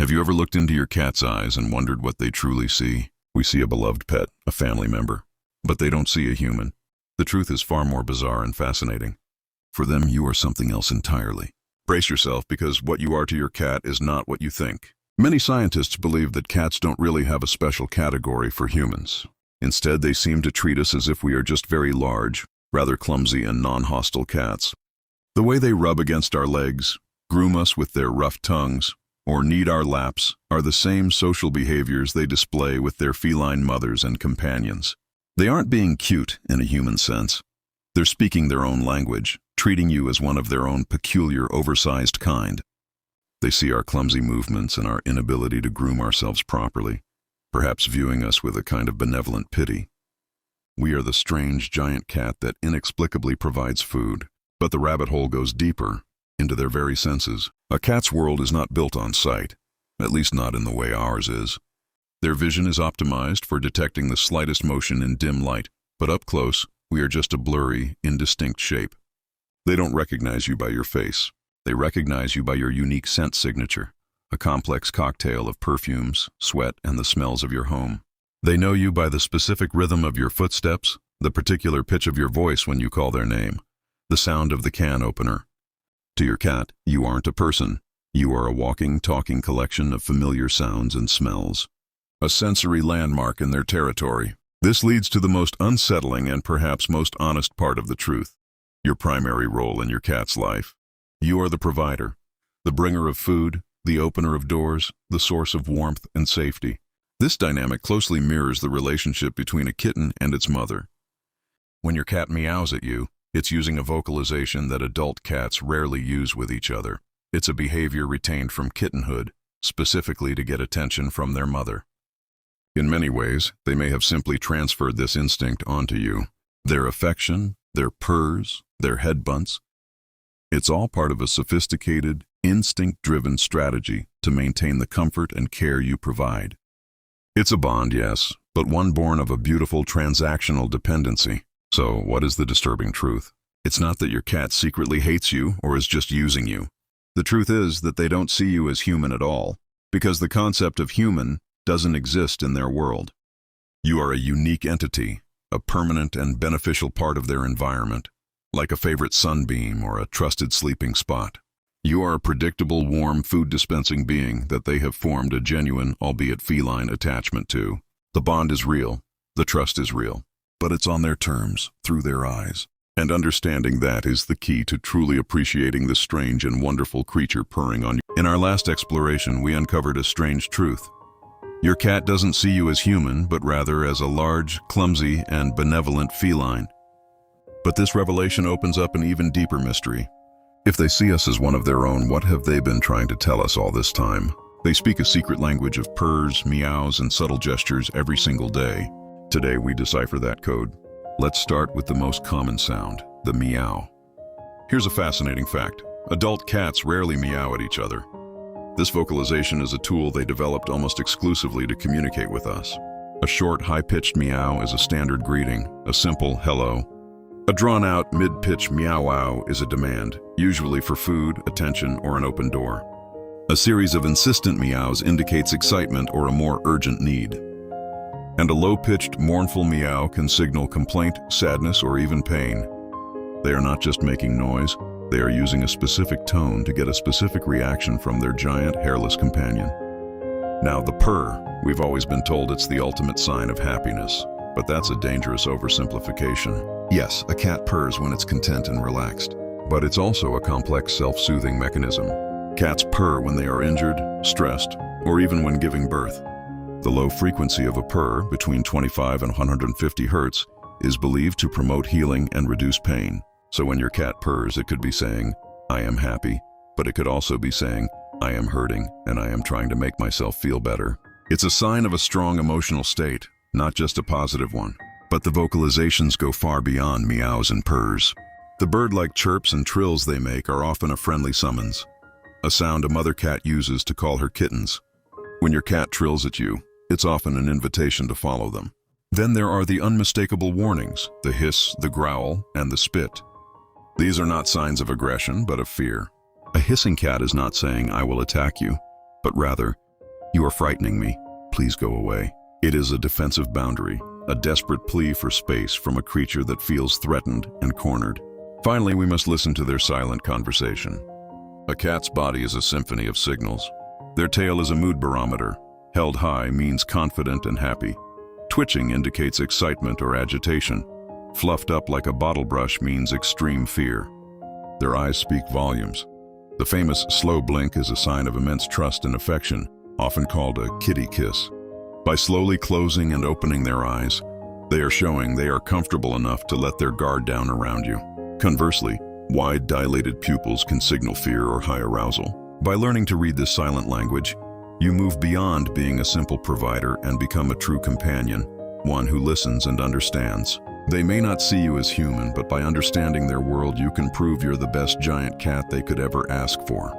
Have you ever looked into your cat's eyes and wondered what they truly see? We see a beloved pet, a family member, but they don't see a human. The truth is far more bizarre and fascinating. For them, you are something else entirely. Brace yourself, because what you are to your cat is not what you think. Many scientists believe that cats don't really have a special category for humans. Instead, they seem to treat us as if we are just very large, rather clumsy and non-hostile cats. The way they rub against our legs, groom us with their rough tongues, or knead our laps are the same social behaviors they display with their feline mothers and companions. They aren't being cute in a human sense. They're speaking their own language, treating you as one of their own peculiar, oversized kind. They see our clumsy movements and our inability to groom ourselves properly, perhaps viewing us with a kind of benevolent pity. We are the strange giant cat that inexplicably provides food, but the rabbit hole goes deeper, into their very senses. A cat's world is not built on sight, at least not in the way ours is. Their vision is optimized for detecting the slightest motion in dim light, but up close, we are just a blurry, indistinct shape. They don't recognize you by your face. They recognize you by your unique scent signature, a complex cocktail of perfumes, sweat, and the smells of your home. They know you by the specific rhythm of your footsteps, the particular pitch of your voice when you call their name, the sound of the can opener. To your cat, you aren't a person. You are a walking, talking collection of familiar sounds and smells, a sensory landmark in their territory. This leads to the most unsettling and perhaps most honest part of the truth, your primary role in your cat's life. You are the provider, the bringer of food, the opener of doors, the source of warmth and safety. This dynamic closely mirrors the relationship between a kitten and its mother. When your cat meows at you, it's using a vocalization that adult cats rarely use with each other. It's a behavior retained from kittenhood, specifically to get attention from their mother. In many ways, they may have simply transferred this instinct onto you. Their affection, their purrs, their head bunts. It's all part of a sophisticated, instinct-driven strategy to maintain the comfort and care you provide. It's a bond, yes, but one born of a beautiful transactional dependency. So, what is the disturbing truth? It's not that your cat secretly hates you or is just using you. The truth is that they don't see you as human at all, because the concept of human doesn't exist in their world. You are a unique entity, a permanent and beneficial part of their environment, like a favorite sunbeam or a trusted sleeping spot. You are a predictable, warm, food-dispensing being that they have formed a genuine, albeit feline, attachment to. The bond is real, the trust is real, but it's on their terms, through their eyes. And understanding that is the key to truly appreciating the strange and wonderful creature purring on you. In our last exploration, we uncovered a strange truth. Your cat doesn't see you as human, but rather as a large, clumsy, and benevolent feline. But this revelation opens up an even deeper mystery. If they see us as one of their own, what have they been trying to tell us all this time? They speak a secret language of purrs, meows, and subtle gestures every single day. Today we decipher that code. Let's start with the most common sound, the meow. Here's a fascinating fact. Adult cats rarely meow at each other. This vocalization is a tool they developed almost exclusively to communicate with us. A short, high-pitched meow is a standard greeting, a simple hello. A drawn-out, mid-pitch meow-wow is a demand, usually for food, attention, or an open door. A series of insistent meows indicates excitement or a more urgent need. And a low-pitched, mournful meow can signal complaint, sadness, or even pain. They are not just making noise, they are using a specific tone to get a specific reaction from their giant, hairless companion. Now, the purr, we've always been told it's the ultimate sign of happiness, but that's a dangerous oversimplification. Yes, a cat purrs when it's content and relaxed, but it's also a complex self-soothing mechanism. Cats purr when they are injured, stressed, or even when giving birth. The low frequency of a purr, between 25 and 150 Hz, is believed to promote healing and reduce pain. So when your cat purrs, it could be saying, "I am happy," but it could also be saying, "I am hurting, and I am trying to make myself feel better." It's a sign of a strong emotional state, not just a positive one. But the vocalizations go far beyond meows and purrs. The bird-like chirps and trills they make are often a friendly summons, a sound a mother cat uses to call her kittens. When your cat trills at you, it's often an invitation to follow them. Then there are the unmistakable warnings, the hiss, the growl, and the spit. These are not signs of aggression, but of fear. A hissing cat is not saying, "I will attack you," but rather, "You are frightening me. Please go away." It is a defensive boundary, a desperate plea for space from a creature that feels threatened and cornered. Finally, we must listen to their silent conversation. A cat's body is a symphony of signals. Their tail is a mood barometer. Held high means confident and happy. Twitching indicates excitement or agitation. Fluffed up like a bottle brush means extreme fear. Their eyes speak volumes. The famous slow blink is a sign of immense trust and affection, often called a kitty kiss. By slowly closing and opening their eyes, they are showing they are comfortable enough to let their guard down around you. Conversely, wide dilated pupils can signal fear or high arousal. By learning to read this silent language, you move beyond being a simple provider and become a true companion, one who listens and understands. They may not see you as human, but by understanding their world, you can prove you're the best giant cat they could ever ask for.